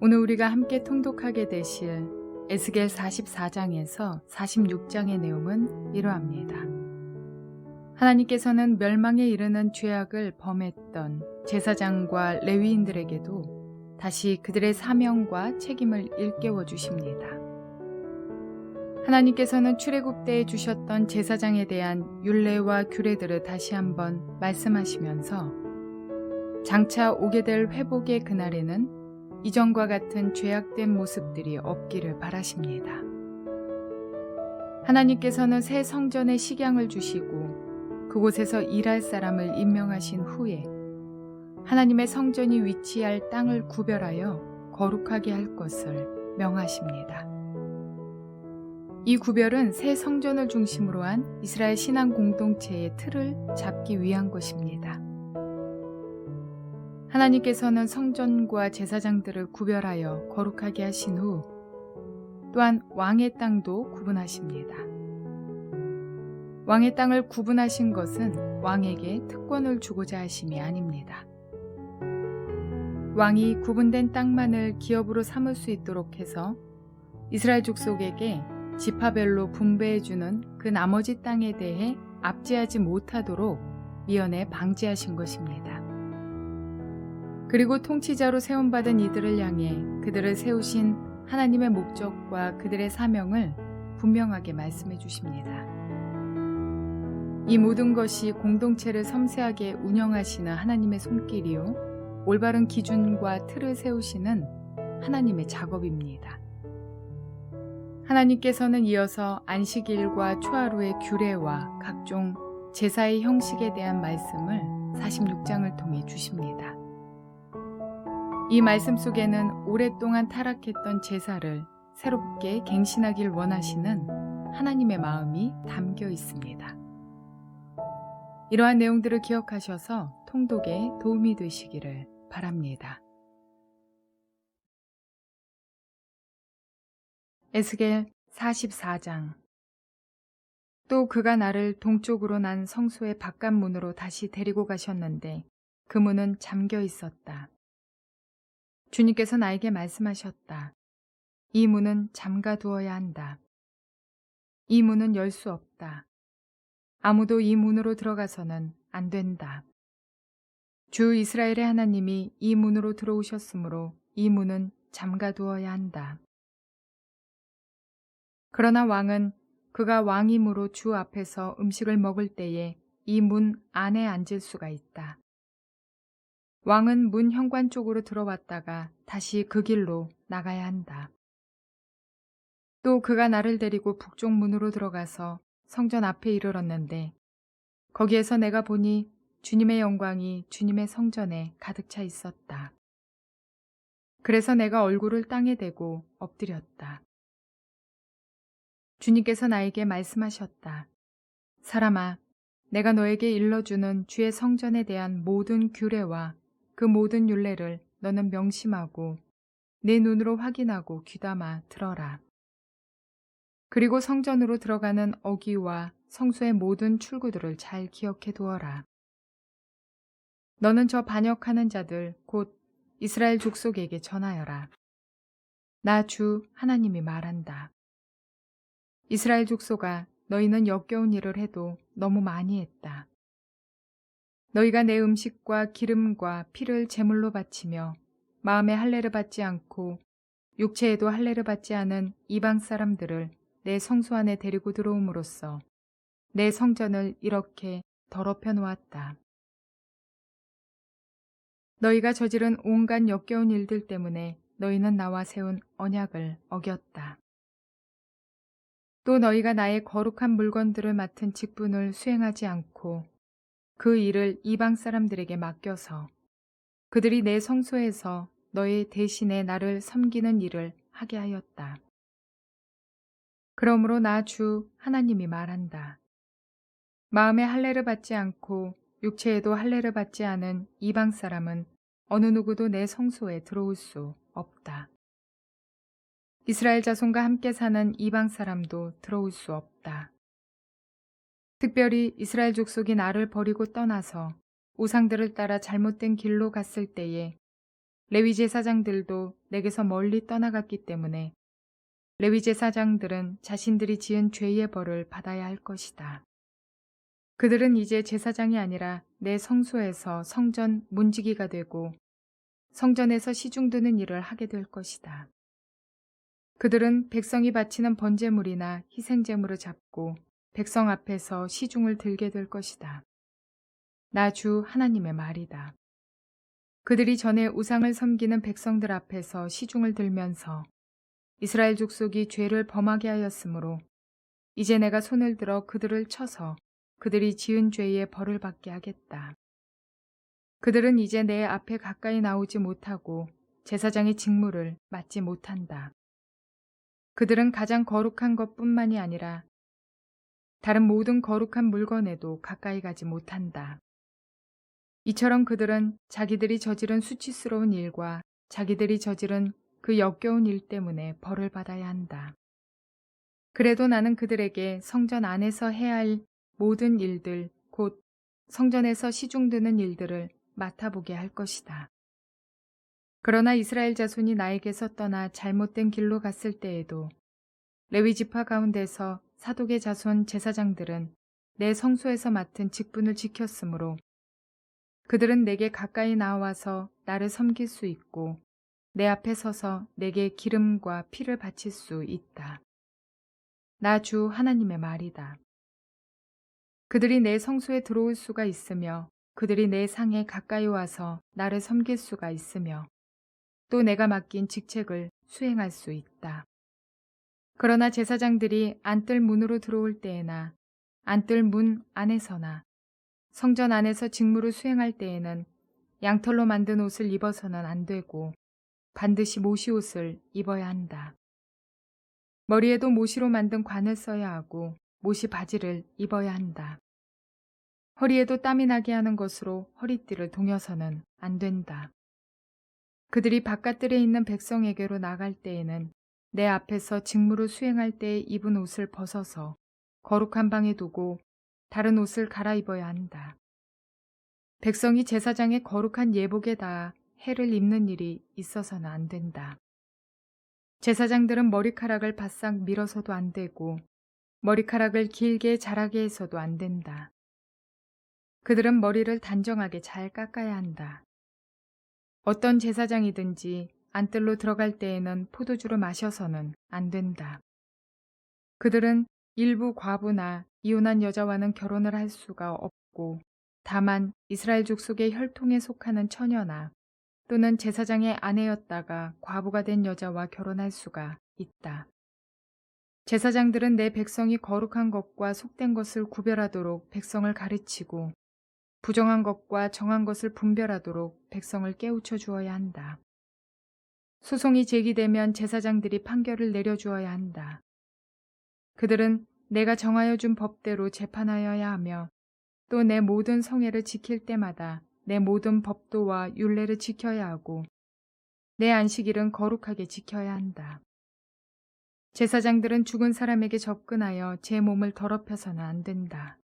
오늘 우리가 함께 통독하게 되실 에스겔 44장에서 46장의 내용은 이러합니다. 하나님께서는 멸망에 이르는 죄악을 범했던 제사장과 레위인들에게도 다시 그들의 사명과 책임을 일깨워 주십니다. 하나님께서는 출애굽 때에 주셨던 제사장에 대한 율례와 규례들을 다시 한번 말씀하시면서 장차 오게 될 회복의 그날에는 이전과 같은 죄악된 모습들이 없기를 바라십니다. 하나님께서는 새 성전의 식양을 주시고 그곳에서 일할 사람을 임명하신 후에 하나님의 성전이 위치할 땅을 구별하여 거룩하게 할 것을 명하십니다. 이 구별은 새 성전을 중심으로 한 이스라엘 신앙 공동체의 틀을 잡기 위한 것입니다. 하나님께서는 성전과 제사장들을 구별하여 거룩하게 하신 후 또한 왕의 땅도 구분하십니다. 왕의 땅을 구분하신 것은 왕에게 특권을 주고자 하심이 아닙니다. 왕이 구분된 땅만을 기업으로 삼을 수 있도록 해서 이스라엘 족속에게 지파별로 분배해주는 그 나머지 땅에 대해 압제하지 못하도록 미연에 방지하신 것입니다. 그리고 통치자로 세움받은 이들을 향해 그들을 세우신 하나님의 목적과 그들의 사명을 분명하게 말씀해 주십니다. 이 모든 것이 공동체를 섬세하게 운영하시는 하나님의 손길이요, 올바른 기준과 틀을 세우시는 하나님의 작업입니다. 하나님께서는 이어서 안식일과 초하루의 규례와 각종 제사의 형식에 대한 말씀을 46장을 통해 주십니다. 이 말씀 속에는 오랫동안 타락했던 제사를 새롭게 갱신하길 원하시는 하나님의 마음이 담겨 있습니다. 이러한 내용들을 기억하셔서 통독에 도움이 되시기를 바랍니다. 에스겔 44장. 또 그가 나를 동쪽으로 난 성소의 바깥문으로 다시 데리고 가셨는데 그 문은 잠겨 있었다. 주님께서 나에게 말씀하셨다. 이 문은 잠가 두어야 한다. 이 문은 열 수 없다. 아무도 이 문으로 들어가서는 안 된다. 주 이스라엘의 하나님이 이 문으로 들어오셨으므로 이 문은 잠가 두어야 한다. 그러나 왕은 그가 왕임으로 주 앞에서 음식을 먹을 때에 이 문 안에 앉을 수가 있다. 왕은 문 현관 쪽으로 들어왔다가 다시 그 길로 나가야 한다. 또 그가 나를 데리고 북쪽 문으로 들어가서 성전 앞에 이르렀는데 거기에서 내가 보니 주님의 영광이 주님의 성전에 가득 차 있었다. 그래서 내가 얼굴을 땅에 대고 엎드렸다. 주님께서 나에게 말씀하셨다. 사람아, 내가 너에게 일러주는 주의 성전에 대한 모든 규례와 그 모든 율례를 너는 명심하고 내 눈으로 확인하고 귀담아 들어라. 그리고 성전으로 들어가는 어귀와 성소의 모든 출구들을 잘 기억해 두어라. 너는 저 반역하는 자들 곧 이스라엘 족속에게 전하여라. 나 주 하나님이 말한다. 이스라엘 족속아, 너희는 역겨운 일을 해도 너무 많이 했다. 너희가 내 음식과 기름과 피를 제물로 바치며 마음에 할례를 받지 않고 육체에도 할례를 받지 않은 이방 사람들을 내 성소 안에 데리고 들어옴으로써 내 성전을 이렇게 더럽혀 놓았다. 너희가 저지른 온갖 역겨운 일들 때문에 너희는 나와 세운 언약을 어겼다. 또 너희가 나의 거룩한 물건들을 맡은 직분을 수행하지 않고 그 일을 이방 사람들에게 맡겨서 그들이 내 성소에서 너희 대신에 나를 섬기는 일을 하게 하였다. 그러므로 나 주 하나님이 말한다. 마음에 할례를 받지 않고 육체에도 할례를 받지 않은 이방 사람은 어느 누구도 내 성소에 들어올 수 없다. 이스라엘 자손과 함께 사는 이방 사람도 들어올 수 없다. 특별히 이스라엘 족속이 나를 버리고 떠나서 우상들을 따라 잘못된 길로 갔을 때에 레위 제사장들도 내게서 멀리 떠나갔기 때문에 레위 제사장들은 자신들이 지은 죄의 벌을 받아야 할 것이다. 그들은 이제 제사장이 아니라 내 성소에서 성전 문지기가 되고 성전에서 시중 드는 일을 하게 될 것이다. 그들은 백성이 바치는 번제물이나 희생제물을 잡고 백성 앞에서 시중을 들게 될 것이다. 나 주 하나님의 말이다. 그들이 전에 우상을 섬기는 백성들 앞에서 시중을 들면서 이스라엘 족속이 죄를 범하게 하였으므로 이제 내가 손을 들어 그들을 쳐서 그들이 지은 죄의 벌을 받게 하겠다. 그들은 이제 내 앞에 가까이 나오지 못하고 제사장의 직무를 맡지 못한다. 그들은 가장 거룩한 것뿐만이 아니라 다른 모든 거룩한 물건에도 가까이 가지 못한다. 이처럼 그들은 자기들이 저지른 수치스러운 일과 자기들이 저지른 그 역겨운 일 때문에 벌을 받아야 한다. 그래도 나는 그들에게 성전 안에서 해야 할 모든 일들, 곧 성전에서 시중드는 일들을 맡아보게 할 것이다. 그러나 이스라엘 자손이 나에게서 떠나 잘못된 길로 갔을 때에도 레위 지파 가운데서 사독의 자손 제사장들은 내 성소에서 맡은 직분을 지켰으므로 그들은 내게 가까이 나와서 나를 섬길 수 있고 내 앞에 서서 내게 기름과 피를 바칠 수 있다. 나 주 하나님의 말이다. 그들이 내 성소에 들어올 수가 있으며 그들이 내 상에 가까이 와서 나를 섬길 수가 있으며 또 내가 맡긴 직책을 수행할 수 있다. 그러나 제사장들이 안뜰 문으로 들어올 때에나 안뜰 문 안에서나 성전 안에서 직무를 수행할 때에는 양털로 만든 옷을 입어서는 안 되고 반드시 모시옷을 입어야 한다. 머리에도 모시로 만든 관을 써야 하고 모시 바지를 입어야 한다. 허리에도 땀이 나게 하는 것으로 허리띠를 동여서는 안 된다. 그들이 바깥들에 있는 백성에게로 나갈 때에는 내 앞에서 직무를 수행할 때 입은 옷을 벗어서 거룩한 방에 두고 다른 옷을 갈아입어야 한다. 백성이 제사장의 거룩한 예복에 닿아 해를 입는 일이 있어서는 안 된다. 제사장들은 머리카락을 바싹 밀어서도 안 되고 머리카락을 길게 자라게 해서도 안 된다. 그들은 머리를 단정하게 잘 깎아야 한다. 어떤 제사장이든지 안뜰로 들어갈 때에는 포도주를 마셔서는 안 된다. 그들은 일부 과부나 이혼한 여자와는 결혼을 할 수가 없고 다만 이스라엘 족속의 혈통에 속하는 처녀나 또는 제사장의 아내였다가 과부가 된 여자와 결혼할 수가 있다. 제사장들은 내 백성이 거룩한 것과 속된 것을 구별하도록 백성을 가르치고 부정한 것과 정한 것을 분별하도록 백성을 깨우쳐 주어야 한다. 소송이 제기되면 제사장들이 판결을 내려주어야 한다. 그들은 내가 정하여 준 법대로 재판하여야 하며 또 내 모든 성회를 지킬 때마다 내 모든 법도와 율례를 지켜야 하고 내 안식일은 거룩하게 지켜야 한다. 제사장들은 죽은 사람에게 접근하여 제 몸을 더럽혀서는 안 된다.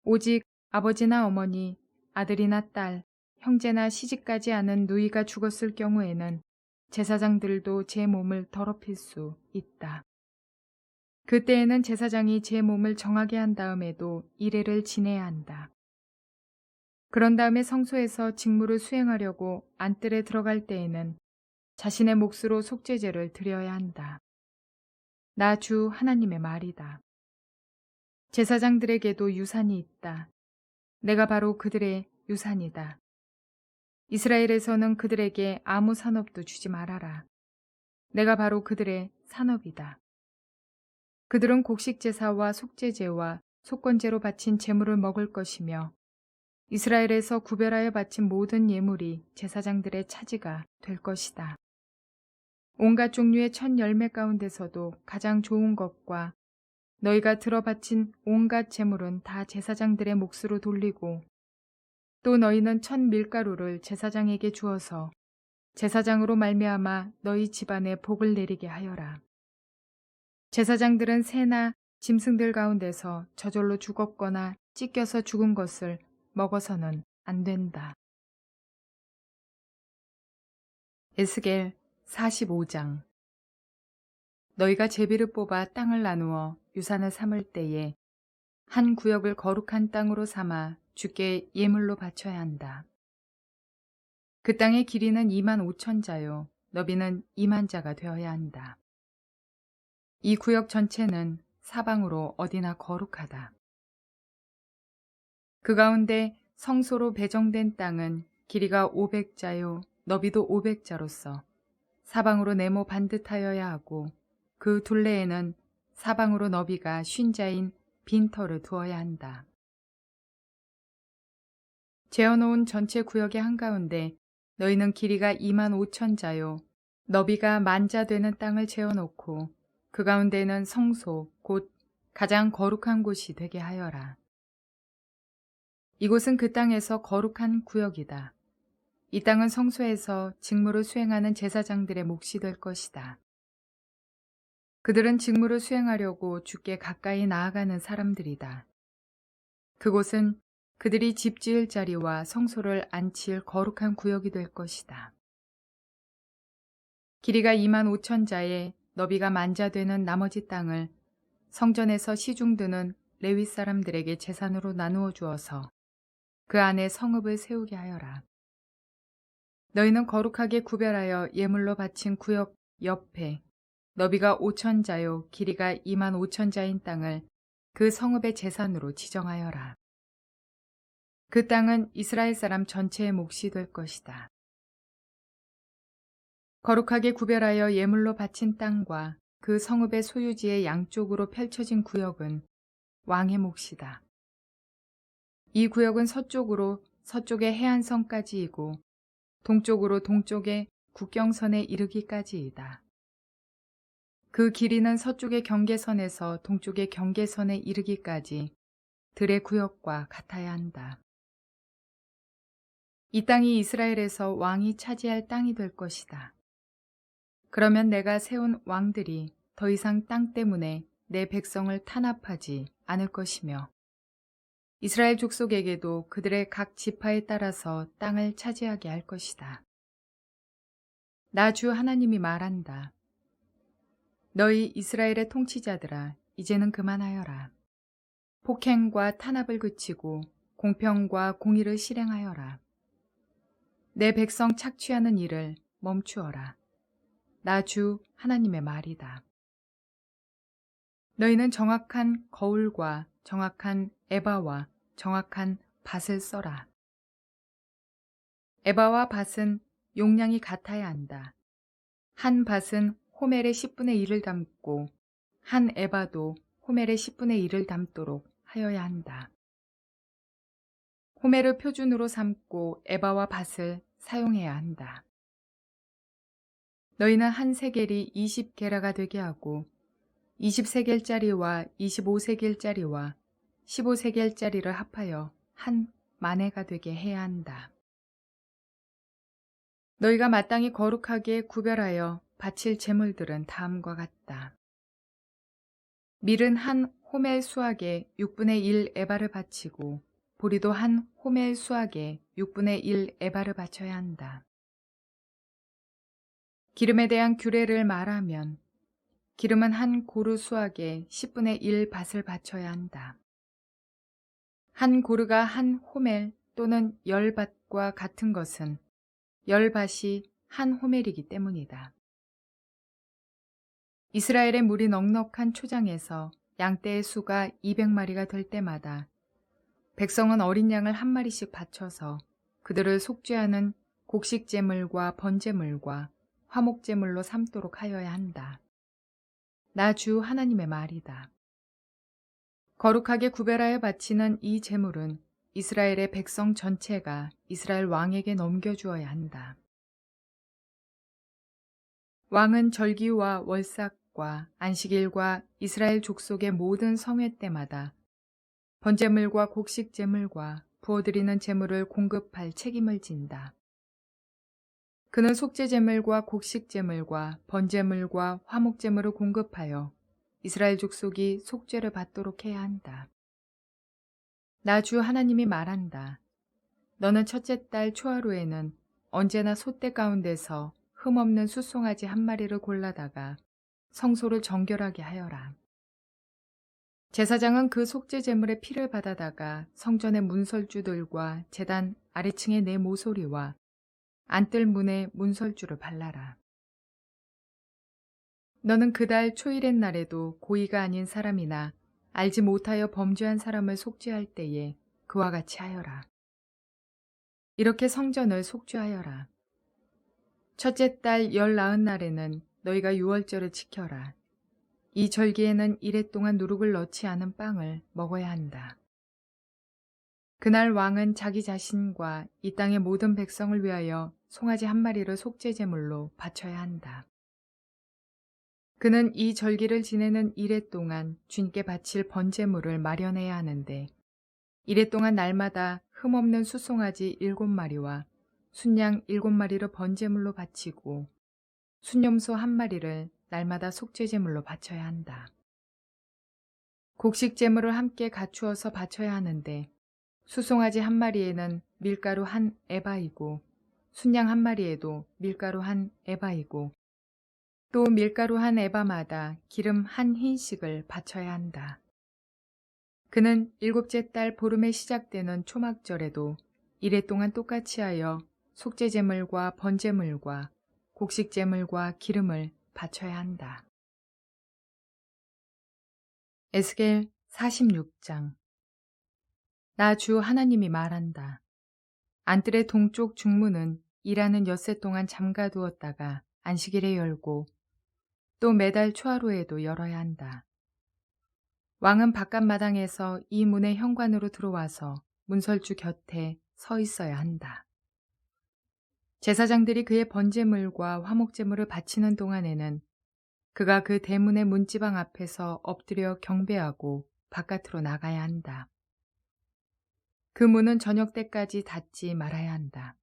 오직 아버지나 어머니, 아들이나 딸, 형제나 시집가지 않은 누이가 죽었을 경우에는 제사장들도 제 몸을 더럽힐 수 있다. 그때에는 제사장이 제 몸을 정하게 한 다음에도 이레를 지내야 한다. 그런 다음에 성소에서 직무를 수행하려고 안뜰에 들어갈 때에는 자신의 몫으로 속죄제를 드려야 한다. 나 주 하나님의 말이다. 제사장들에게도 유산이 있다. 내가 바로 그들의 유산이다. 이스라엘에서는 그들에게 아무 산업도 주지 말아라. 내가 바로 그들의 산업이다. 그들은 곡식제사와 속죄제와 속건제로 바친 제물을 먹을 것이며 이스라엘에서 구별하여 바친 모든 예물이 제사장들의 차지가 될 것이다. 온갖 종류의 첫 열매 가운데서도 가장 좋은 것과 너희가 들어 바친 온갖 제물은 다 제사장들의 몫으로 돌리고 또 너희는 첫 밀가루를 제사장에게 주어서 제사장으로 말미암아 너희 집안에 복을 내리게 하여라. 제사장들은 새나 짐승들 가운데서 저절로 죽었거나 찢겨서 죽은 것을 먹어서는 안 된다. 에스겔 45장. 너희가 제비를 뽑아 땅을 나누어 유산을 삼을 때에 한 구역을 거룩한 땅으로 삼아 주께 예물로 바쳐야 한다. 그 땅의 길이는 2만 5천 자요 너비는 2만 자가 되어야 한다. 이 구역 전체는 사방으로 어디나 거룩하다. 그 가운데 성소로 배정된 땅은 길이가 500자요 너비도 500자로서 사방으로 네모 반듯하여야 하고 그 둘레에는 사방으로 너비가 50자인 빈터를 두어야 한다. 재어놓은 전체 구역의 한가운데 너희는 길이가 2만 5천 자요 너비가 10,000자 되는 땅을 재어놓고 그 가운데는 성소 곧 가장 거룩한 곳이 되게 하여라. 이곳은 그 땅에서 거룩한 구역이다. 이 땅은 성소에서 직무를 수행하는 제사장들의 몫이 될 것이다. 그들은 직무를 수행하려고 주께 가까이 나아가는 사람들이다. 그곳은 그들이 집 지을 자리와 성소를 안칠 거룩한 구역이 될 것이다. 길이가 2만 5천 자에 너비가 10,000자 되는 나머지 땅을 성전에서 시중드는 레위 사람들에게 제산으로 나누어 주어서 그 안에 성읍을 세우게 하여라. 너희는 거룩하게 구별하여 예물로 바친 구역 옆에 너비가 5천 자요 길이가 2만 5천 자인 땅을 그 성읍의 제산으로 지정하여라. 그 땅은 이스라엘 사람 전체의 몫이 될 것이다. 거룩하게 구별하여 예물로 바친 땅과 그 성읍의 소유지의 양쪽으로 펼쳐진 구역은 왕의 몫이다. 이 구역은 서쪽으로 서쪽의 해안선까지이고 동쪽으로 동쪽의 국경선에 이르기까지이다. 그 길이는 서쪽의 경계선에서 동쪽의 경계선에 이르기까지 들의 구역과 같아야 한다. 이 땅이 이스라엘에서 왕이 차지할 땅이 될 것이다. 그러면 내가 세운 왕들이 더 이상 땅 때문에 내 백성을 탄압하지 않을 것이며 이스라엘 족속에게도 그들의 각 지파에 따라서 땅을 차지하게 할 것이다. 나 주 하나님이 말한다. 너희 이스라엘의 통치자들아, 이제는 그만하여라. 폭행과 탄압을 그치고 공평과 공의를 실행하여라. 내 백성 착취하는 일을 멈추어라. 나 주 하나님의 말이다. 너희는 정확한 거울과 정확한 에바와 정확한 밭을 써라. 에바와 밭은 용량이 같아야 한다. 한 밭은 호멜의 10분의 1을 담고 한 에바도 호멜의 10분의 1을 담도록 하여야 한다. 호멜을 표준으로 삼고 에바와 밭을 사용해야 한다. 너희는 한 세겔이 20게라가 되게 하고 20세겔짜리와 25세겔짜리와 15세겔짜리를 합하여 한 마네가 되게 해야 한다. 너희가 마땅히 거룩하게 구별하여 바칠 제물들은 다음과 같다. 밀은 한 호멜 수확에 6분의 1 에바를 바치고 보리도 한 호멜 수확에 6분의 1 에바를 바쳐야 한다. 기름에 대한 규례를 말하면 기름은 한 고르 수확에 10분의 1 밭을 바쳐야 한다. 한 고르가 한 호멜 또는 10밭과 같은 것은 10밭이 한 호멜이기 때문이다. 이스라엘의 물이 넉넉한 초장에서 양떼의 수가 200마리가 될 때마다 백성은 어린 양을 한 마리씩 바쳐서 그들을 속죄하는 곡식제물과 번제물과 화목제물로 삼도록 하여야 한다. 나 주 하나님의 말이다. 거룩하게 구별하여 바치는 이 제물은 이스라엘의 백성 전체가 이스라엘 왕에게 넘겨주어야 한다. 왕은 절기와 월삭과 안식일과 이스라엘 족속의 모든 성회 때마다 번제물과 곡식제물과 부어드리는 제물을 공급할 책임을 진다. 그는 속죄제물과 곡식제물과 번제물과 화목제물을 공급하여 이스라엘 족속이 속죄를 받도록 해야 한다. 나 주 하나님이 말한다. 너는 첫째 달 초하루에는 언제나 소떼 가운데서 흠없는 숫송아지 한 마리를 골라다가 성소를 정결하게 하여라. 제사장은 그 속죄 제물의 피를 받아다가 성전의 문설주들과 제단 아래층의 네 모서리와 안뜰 문에 문설주를 발라라. 너는 그달 초일의 날에도 고의가 아닌 사람이나 알지 못하여 범죄한 사람을 속죄할 때에 그와 같이 하여라. 이렇게 성전을 속죄하여라. 첫째 달 19날에는 너희가 유월절을 지켜라. 이 절기에는 이래 동안 누룩을 넣지 않은 빵을 먹어야 한다. 그날 왕은 자기 자신과 이 땅의 모든 백성을 위하여 송아지 한 마리를 속죄제물로 바쳐야 한다. 그는 이 절기를 지내는 이래 동안 주님께 바칠 번제물을 마련해야 하는데 이래 동안 날마다 흠없는 숫송아지 7마리와 순양 7마리를 번제물로 바치고 순염소 1마리를 날마다 속죄제물로 바쳐야 한다. 곡식제물을 함께 갖추어서 바쳐야 하는데 수송아지 1마리에는 밀가루 1에바이고 순양 1마리에도 밀가루 1에바이고 또 밀가루 1에바마다 기름 1흰씩을 바쳐야 한다. 그는 7째 달 보름에 시작되는 초막절에도 이래 동안 똑같이 하여 속죄제물과 번제물과 곡식제물과 기름을 바쳐야 한다. 에스겔 46장. 나 주 하나님이 말한다. 안뜰의 동쪽 중문은 일하는 엿새 동안 잠가두었다가 안식일에 열고 또 매달 초하루에도 열어야 한다. 왕은 바깥 마당에서 이 문의 현관으로 들어와서 문설주 곁에 서 있어야 한다. 제사장들이 그의 번제물과 화목제물을 바치는 동안에는 그가 그 대문의 문지방 앞에서 엎드려 경배하고 바깥으로 나가야 한다. 그 문은 저녁 때까지 닫지 말아야 한다.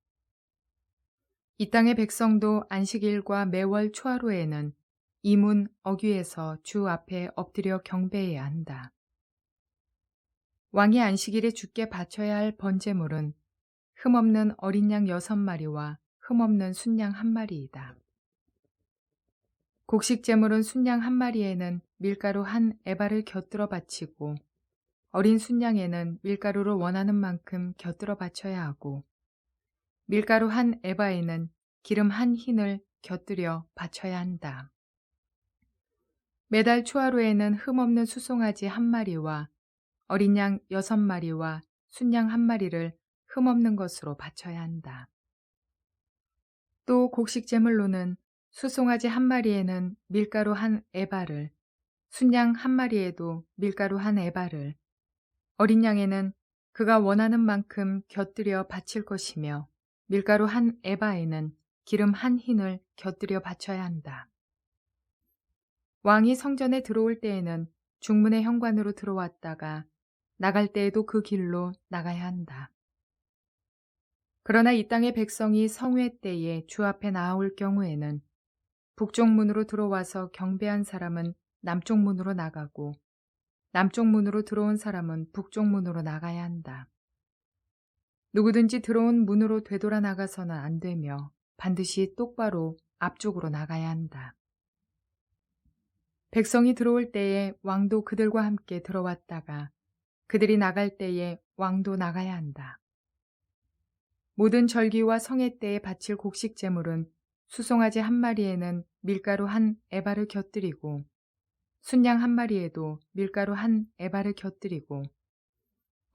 이 땅의 백성도 안식일과 매월 초하루에는 이 문 어귀에서 주 앞에 엎드려 경배해야 한다. 왕이 안식일에 주께 바쳐야 할 번제물은 흠없는 어린 양 6마리와 흠없는 순양 1마리이다. 곡식제물은 순양 1마리에는 밀가루 1에바를 곁들여 바치고 어린 순양에는 밀가루를 원하는 만큼 곁들여 바쳐야 하고 밀가루 1에바에는 기름 1흰을 곁들여 바쳐야 한다. 매달 초하루에는 흠없는 수송아지 1마리와 어린 양 6마리와 순양 1마리를 흠없는 것으로 바쳐야 한다. 또 곡식제물로는 수송아지 1마리에는 밀가루 1에바를, 순양 1마리에도 밀가루 1에바를, 어린 양에는 그가 원하는 만큼 곁들여 바칠 것이며 밀가루 1에바에는 기름 1흰을 곁들여 바쳐야 한다. 왕이 성전에 들어올 때에는 중문의 현관으로 들어왔다가 나갈 때에도 그 길로 나가야 한다. 그러나 이 땅의 백성이 성회 때에 주 앞에 나올 경우에는 북쪽 문으로 들어와서 경배한 사람은 남쪽 문으로 나가고 남쪽 문으로 들어온 사람은 북쪽 문으로 나가야 한다. 누구든지 들어온 문으로 되돌아 나가서는 안 되며 반드시 똑바로 앞쪽으로 나가야 한다. 백성이 들어올 때에 왕도 그들과 함께 들어왔다가 그들이 나갈 때에 왕도 나가야 한다. 모든 절기와 성회 때에 바칠 곡식제물은 수송아지 1마리에는 밀가루 1에바를 곁들이고 순양 1마리에도 밀가루 1에바를 곁들이고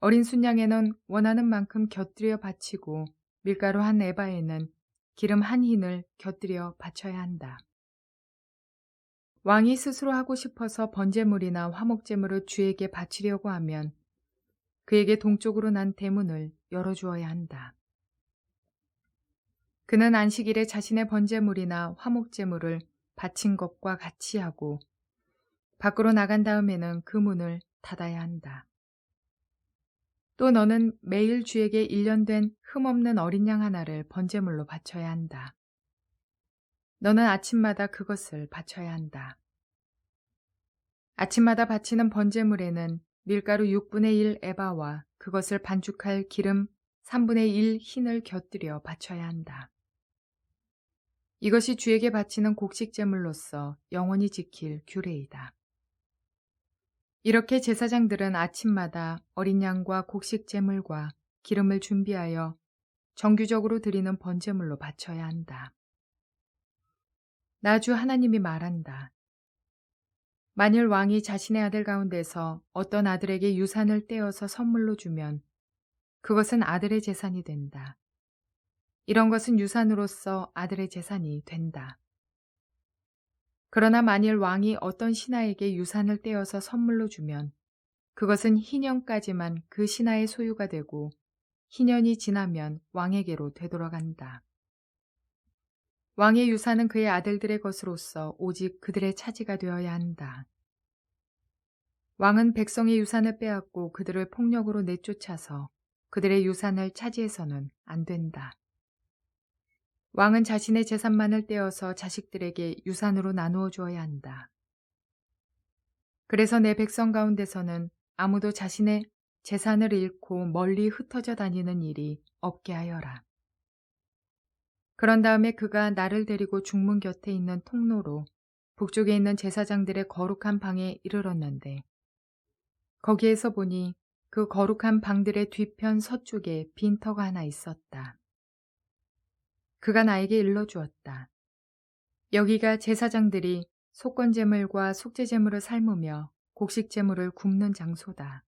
어린 순양에는 원하는 만큼 곁들여 바치고 밀가루 1에바에는 기름 1흰을 곁들여 바쳐야 한다. 왕이 스스로 하고 싶어서 번제물이나 화목제물을 주에게 바치려고 하면 그에게 동쪽으로 난 대문을 열어주어야 한다. 그는 안식일에 자신의 번제물이나 화목제물을 바친 것과 같이 하고 밖으로 나간 다음에는 그 문을 닫아야 한다. 또 너는 매일 주에게 1년 된 흠없는 어린 양 하나를 번제물로 바쳐야 한다. 너는 아침마다 그것을 바쳐야 한다. 아침마다 바치는 번제물에는 밀가루 6분의 1 에바와 그것을 반죽할 기름 3분의 1 흰을 곁들여 바쳐야 한다. 이것이 주에게 바치는 곡식제물로서 영원히 지킬 규례이다. 이렇게 제사장들은 아침마다 어린 양과 곡식제물과 기름을 준비하여 정규적으로 드리는 번제물로 바쳐야 한다. 나 주 하나님이 말한다. 만일 왕이 자신의 아들 가운데서 어떤 아들에게 유산을 떼어서 선물로 주면 그것은 아들의 재산이 된다. 이런 것은 유산으로서 아들의 재산이 된다. 그러나 만일 왕이 어떤 신하에게 유산을 떼어서 선물로 주면 그것은 희년까지만 그 신하의 소유가 되고 희년이 지나면 왕에게로 되돌아간다. 왕의 유산은 그의 아들들의 것으로서 오직 그들의 차지가 되어야 한다. 왕은 백성의 유산을 빼앗고 그들을 폭력으로 내쫓아서 그들의 유산을 차지해서는 안 된다. 왕은 자신의 재산만을 떼어서 자식들에게 유산으로 나누어 주어야 한다. 그래서 내 백성 가운데서는 아무도 자신의 재산을 잃고 멀리 흩어져 다니는 일이 없게 하여라. 그런 다음에 그가 나를 데리고 중문 곁에 있는 통로로 북쪽에 있는 제사장들의 거룩한 방에 이르렀는데 거기에서 보니 그 거룩한 방들의 뒤편 서쪽에 빈터가 하나 있었다. 그가 나에게 일러주었다. 여기가 제사장들이 속건제물과 속죄제물을 삶으며 곡식제물을 굽는 장소다.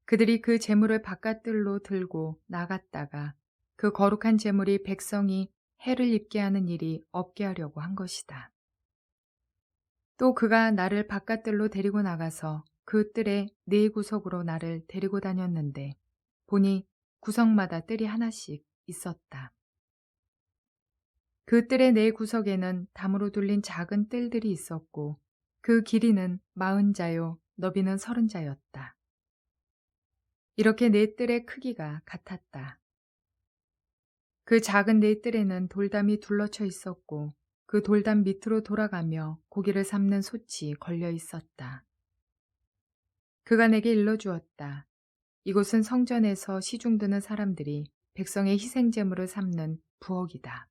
그들이 그 제물을 바깥들로 들고 나갔다가 그 거룩한 제물이 백성이 해를 입게 하는 일이 없게 하려고 한 것이다. 또 그가 나를 바깥들로 데리고 나가서 그 뜰의 네 구석으로 나를 데리고 다녔는데 보니 구석마다 뜰이 하나씩 있었다. 그 뜰의 네 구석에는 담으로 둘린 작은 뜰들이 있었고 그 길이는 40자요 너비는 30자였다. 이렇게 네 뜰의 크기가 같았다. 그 작은 네 뜰에는 돌담이 둘러쳐 있었고 그 돌담 밑으로 돌아가며 고기를 삶는 솥이 걸려 있었다. 그가 내게 일러주었다. 이곳은 성전에서 시중드는 사람들이 백성의 희생제물을 삶는 부엌이다.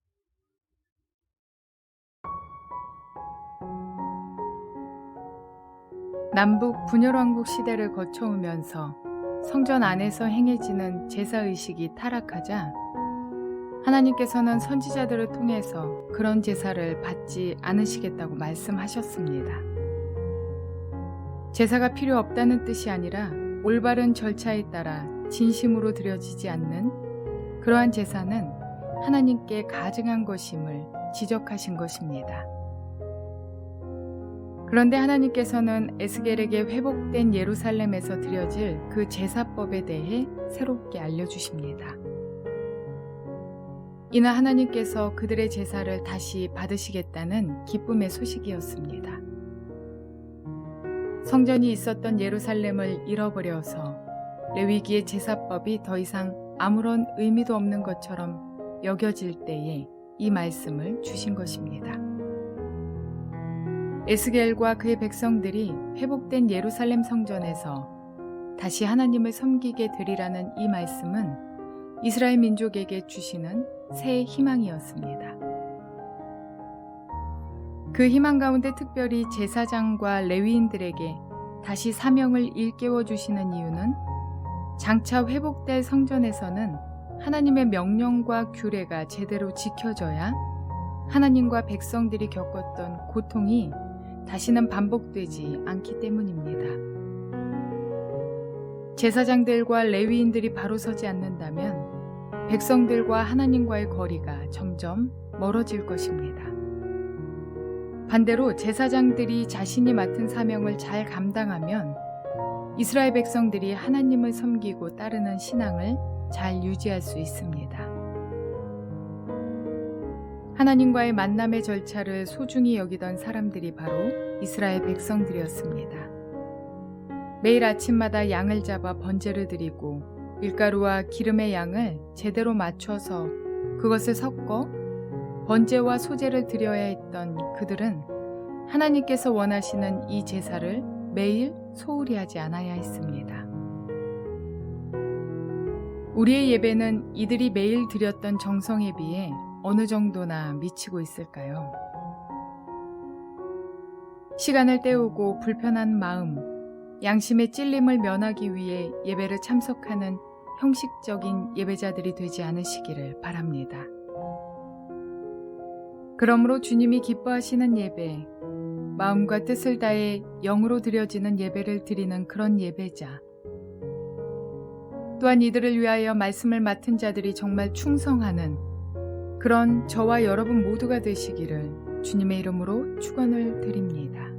남북 분열왕국 시대를 거쳐오면서 성전 안에서 행해지는 제사의식이 타락하자 하나님께서는 선지자들을 통해서 그런 제사를 받지 않으시겠다고 말씀하셨습니다. 제사가 필요 없다는 뜻이 아니라 올바른 절차에 따라 진심으로 드려지지 않는 그러한 제사는 하나님께 가증한 것임을 지적하신 것입니다. 그런데 하나님께서는 에스겔에게 회복된 예루살렘에서 드려질 그 제사법에 대해 새롭게 알려주십니다. 이는 하나님께서 그들의 제사를 다시 받으시겠다는 기쁨의 소식이었습니다. 성전이 있었던 예루살렘을 잃어버려서 레위기의 제사법이 더 이상 아무런 의미도 없는 것처럼 여겨질 때에 이 말씀을 주신 것입니다. 에스겔과 그의 백성들이 회복된 예루살렘 성전에서 다시 하나님을 섬기게 되리라는 이 말씀은 이스라엘 민족에게 주시는 새 희망이었습니다. 그 희망 가운데 특별히 제사장과 레위인들에게 다시 사명을 일깨워 주시는 이유는 장차 회복될 성전에서는 하나님의 명령과 규례가 제대로 지켜져야 하나님과 백성들이 겪었던 고통이 다시는 반복되지 않기 때문입니다. 제사장들과 레위인들이 바로 서지 않는다면 백성들과 하나님과의 거리가 점점 멀어질 것입니다. 반대로 제사장들이 자신이 맡은 사명을 잘 감당하면 이스라엘 백성들이 하나님을 섬기고 따르는 신앙을 잘 유지할 수 있습니다. 하나님과의 만남의 절차를 소중히 여기던 사람들이 바로 이스라엘 백성들이었습니다. 매일 아침마다 양을 잡아 번제를 드리고 밀가루와 기름의 양을 제대로 맞춰서 그것을 섞어 번제와 소제를 드려야 했던 그들은 하나님께서 원하시는 이 제사를 매일 소홀히 하지 않아야 했습니다. 우리의 예배는 이들이 매일 드렸던 정성에 비해 어느 정도나 미치고 있을까요? 시간을 때우고 불편한 마음, 양심의 찔림을 면하기 위해 예배를 참석하는 형식적인 예배자들이 되지 않으시기를 바랍니다. 그러므로 주님이 기뻐하시는 예배, 마음과 뜻을 다해 영으로 드려지는 예배를 드리는 그런 예배자, 또한 이들을 위하여 말씀을 맡은 자들이 정말 충성하는 그런 저와 여러분 모두가 되시기를 주님의 이름으로 축원을 드립니다.